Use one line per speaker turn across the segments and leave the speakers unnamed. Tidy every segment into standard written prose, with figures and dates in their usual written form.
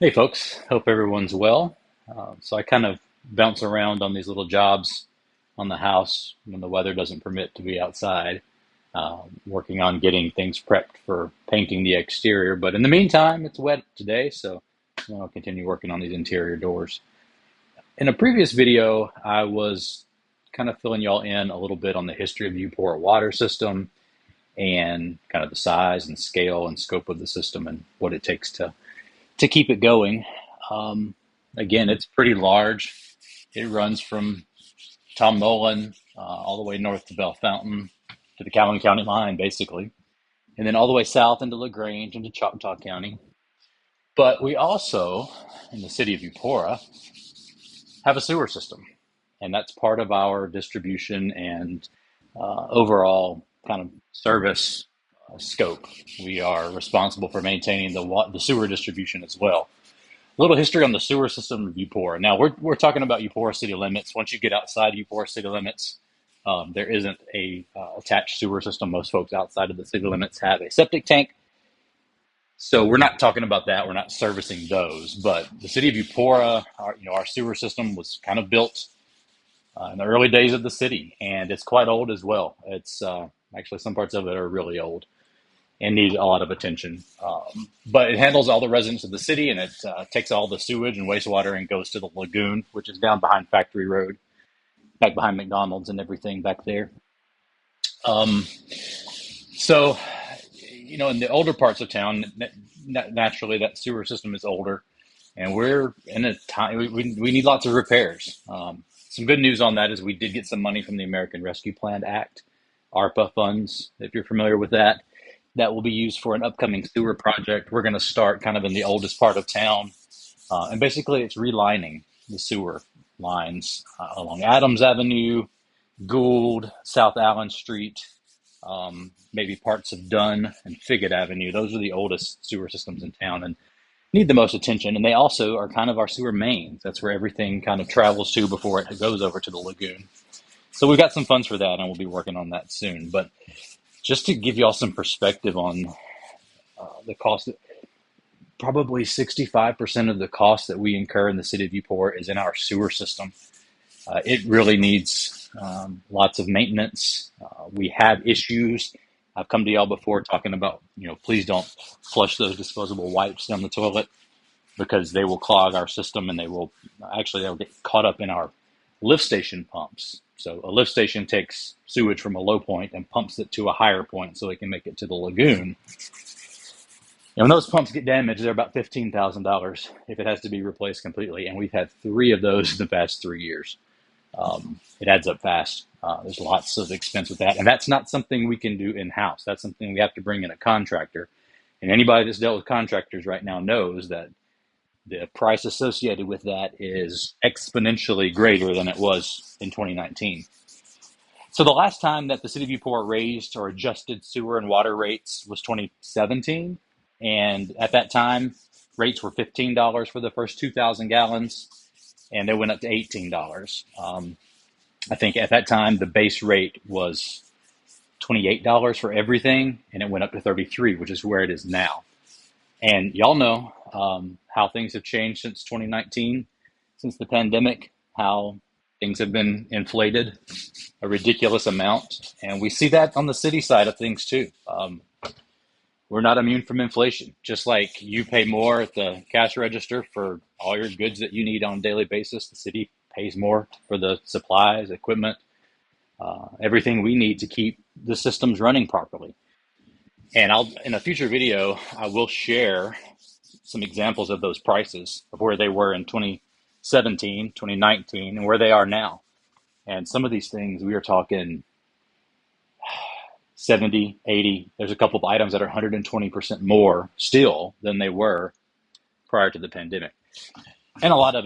Hey folks, hope everyone's well. So I kind of bounce around on these little jobs on the house when the weather doesn't permit to be outside, working on getting things prepped for painting the exterior. But in the meantime, it's wet today, so I'll continue working on these interior doors. In a previous video, I was kind of filling y'all in a little bit on the history of the Eupora water system and kind of the size and scale and scope of the system and what it takes to keep it going. Um, Again, it's pretty large. It runs from Tom Nolan all the way north to Bell Fountain to the Calhoun County line, basically, and then all the way south into LaGrange into Choctaw County. But we also, in the city of Eupora, have a sewer system, and that's part of our distribution and overall kind of service scope. We are responsible for maintaining the sewer distribution as well. A little history on the sewer system of Eupora. Now we're talking about Eupora city limits. Once you get outside Eupora city limits, there isn't a attached sewer system. Most folks outside of the city limits have a septic tank, so we're not talking about that. We're not servicing those. But the city of Eupora, our sewer system was kind of built in the early days of the city, and it's quite old as well. It's actually some parts of it are really old and need a lot of attention. But it handles all the residents of the city, and it takes all the sewage and wastewater and goes to the lagoon, which is down behind Factory Road, back behind McDonald's and everything back there. Um, so, in the older parts of town, naturally that sewer system is older, and we're in a time we need lots of repairs. Some good news on that is we did get some money from the American Rescue Plan Act, ARPA funds, if you're familiar with that. That will be used for an upcoming sewer project. We're going to start kind of in the oldest part of town. And basically, it's relining the sewer lines along Adams Avenue, Gould, South Allen Street, maybe parts of Dunn and Figget Avenue. Those are the oldest sewer systems in town and need the most attention. And they also are kind of our sewer mains. That's where everything kind of travels to before it goes over to the lagoon. So we've got some funds for that, and we'll be working on that soon. But just to give y'all some perspective on the cost, probably 65% of the cost that we incur in the city of Newport is in our sewer system. It really needs lots of maintenance. We have issues. I've come to y'all before talking about, please don't flush those disposable wipes down the toilet because they will clog our system and they'll get caught up in our lift station pumps. So a lift station takes sewage from a low point and pumps it to a higher point so they can make it to the lagoon. And when those pumps get damaged, they're about $15,000 if it has to be replaced completely. And we've had three of those in the past 3 years. It adds up fast. There's lots of expense with that. And that's not something we can do in-house. That's something we have to bring in a contractor. And anybody that's dealt with contractors right now knows that the price associated with that is exponentially greater than it was in 2019. So the last time that the city of Newport raised or adjusted sewer and water rates was 2017. And at that time, rates were $15 for the first 2,000 gallons, and they went up to $18. I think at that time, the base rate was $28 for everything, and it went up to 33, which is where it is now. And y'all know how things have changed since 2019, since the pandemic, how things have been inflated a ridiculous amount. And we see that on the city side of things too. We're not immune from inflation. Just like you pay more at the cash register for all your goods that you need on a daily basis, the city pays more for the supplies, equipment, everything we need to keep the systems running properly. And in a future video, I will share some examples of those prices of where they were in 2017, 2019, and where they are now. And some of these things, we are talking 70, 80. There's a couple of items that are 120% more still than they were prior to the pandemic. And a lot of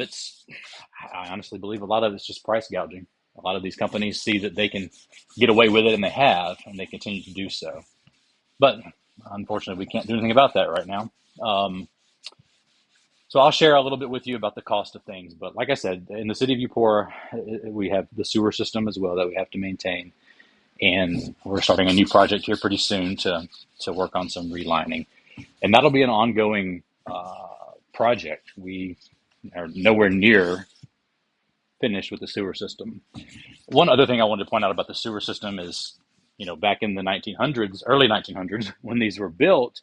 I honestly believe a lot of it's just price gouging. A lot of these companies see that they can get away with it, and they have, and they continue to do so. But unfortunately, we can't do anything about that right now. So I'll share a little bit with you about the cost of things. But like I said, in the city of Eupora, we have the sewer system as well that we have to maintain. And we're starting a new project here pretty soon to work on some relining. And that'll be an ongoing project. We are nowhere near finished with the sewer system. One other thing I wanted to point out about the sewer system is, back in the 1900s, early 1900s, when these were built,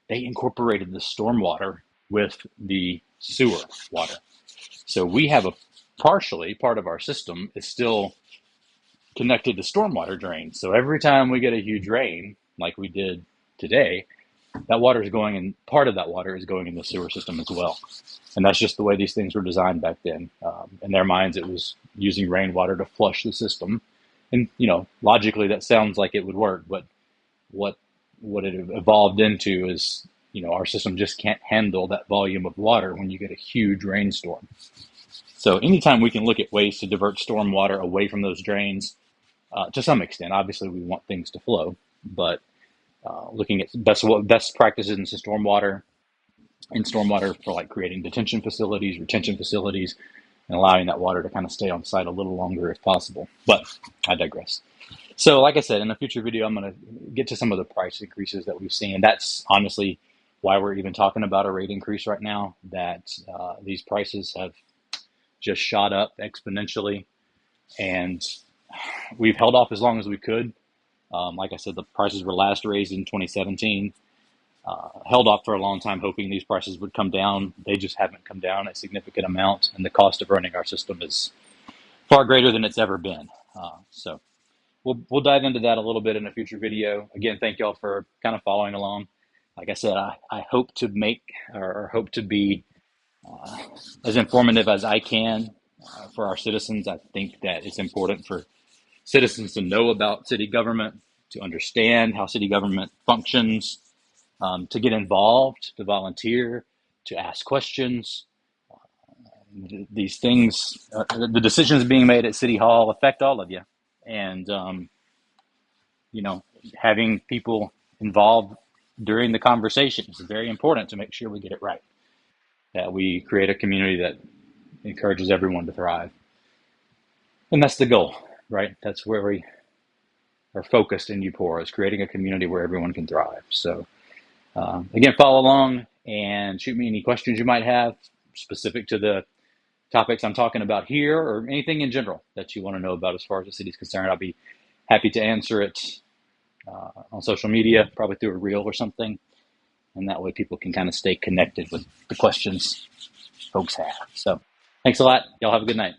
they incorporated the stormwater with the sewer water. So we have partially part of our system is still connected to stormwater drains. So every time we get a huge rain, like we did today, that water is going in, part of that water is going in the sewer system as well. And that's just the way these things were designed back then. In their minds, it was using rainwater to flush the system. And, logically that sounds like it would work, but what it evolved into is, our system just can't handle that volume of water when you get a huge rainstorm. So anytime we can look at ways to divert storm water away from those drains, to some extent, obviously we want things to flow, but looking at best practices in stormwater for like creating detention facilities, retention facilities, and allowing that water to kind of stay on site a little longer if possible. But I digress. So like I said, in a future video, I'm going to get to some of the price increases that we've seen. And that's honestly why we're even talking about a rate increase right now, that these prices have just shot up exponentially. And we've held off as long as we could. Like I said, the prices were last raised in 2017. Held off for a long time, hoping these prices would come down. They just haven't come down a significant amount, and the cost of running our system is far greater than it's ever been. So we'll dive into that a little bit in a future video. Again, thank y'all for kind of following along. Like I said, I hope to make or hope to be as informative as I can for our citizens. I think that it's important for citizens to know about city government, to understand how city government functions, to get involved, to volunteer, to ask questions. These things, the decisions being made at City Hall affect all of you. And, having people involved during the conversation is very important to make sure we get it right, that we create a community that encourages everyone to thrive. And that's the goal, right? That's where we are focused in Eupora, is creating a community where everyone can thrive. So, again, follow along and shoot me any questions you might have specific to the topics I'm talking about here, or anything in general that you want to know about as far as the city is concerned. I'll be happy to answer it on social media, probably through a reel or something. And that way people can kind of stay connected with the questions folks have. So thanks a lot. Y'all have a good night.